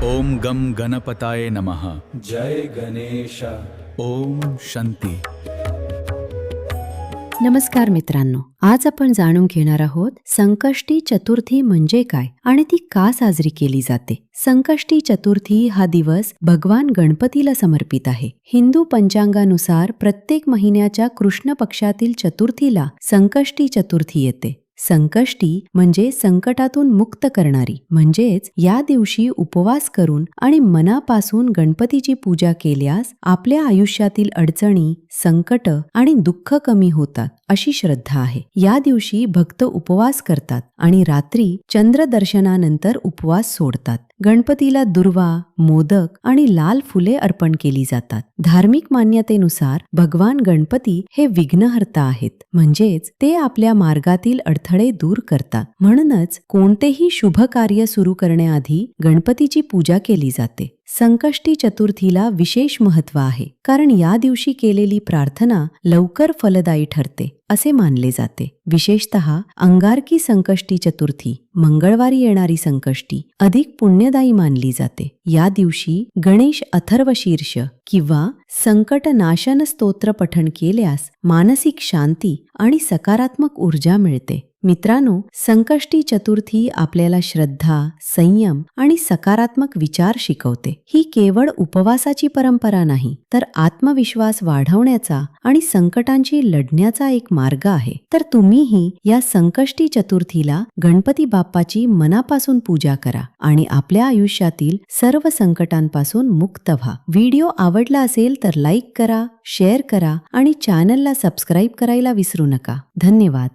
ओम गम गणपताय नमः। जय गणेश। ओम शांती। नमस्कार मित्रांनो, आज आपण जाणून घेणार आहोत संकष्टी चतुर्थी म्हणजे काय आणि ती का साजरी केली जाते। संकष्टी चतुर्थी हा दिवस भगवान गणपतीला समर्पित आहे। हिंदू पंचांगानुसार प्रत्येक महिन्याच्या कृष्ण पक्षातील चतुर्थीला संकष्टी चतुर्थी येते। संकष्टी म्हणजे संकटातून मुक्त करणारी, म्हणजेच या दिवशी उपवास करून आणि मनापासून गणपतीची पूजा केल्यास आपल्या आयुष्यातील अडचणी, संकट आणि दुःख कमी होतात अशी श्रद्धा आहे। या दिवशी भक्त उपवास करतात आणि रात्री चंद्र दर्शनानंतर उपवास सोडतात। गणपतीला दुर्वा, मोदक आणि लाल फुले अर्पण केली जातात। धार्मिक मान्यतेनुसार भगवान गणपती हे विघ्नहर्ता आहेत, म्हणजेच ते आपल्या मार्गातील अडथळे दूर करतात। म्हणूनच कोणतेही शुभ कार्य सुरू करण्याआधी गणपतीची पूजा केली जाते। संकष्टी चतुर्थीला विशेष महत्त्व आहे, कारण या दिवशी केलेली प्रार्थना लवकर फलदायी ठरते असे मानले जाते। विशेषतः अंगारकी संकष्टी चतुर्थी, मंगळवारी येणारी संकष्टी अधिक पुण्यदायी मानली जाते। या दिवशी गणेश अथर्वशीर्ष किंवा संकटनाशन स्तोत्र पठण केल्यास मानसिक शांती आणि सकारात्मक ऊर्जा मिळते। मित्रांनो, संकष्टी चतुर्थी आपल्याला श्रद्धा, संयम आणि सकारात्मक विचार शिकवते। ही केवळ उपवासाची परंपरा नाही, तर आत्मविश्वास वाढवण्याचा आणि संकटांशी लढण्याचा एक मार्ग आहे। तर तुम्हीही या संकष्टी चतुर्थीला गणपती बाप्पाची मनापासून पूजा करा आणि आपल्या आयुष्यातील सर्व संकटांपासून मुक्त व्हा। व्हिडिओ आवडला असेल तर लाईक करा, शेअर करा आणि चॅनलला सबस्क्राईब करायला विसरू नका। धन्यवाद।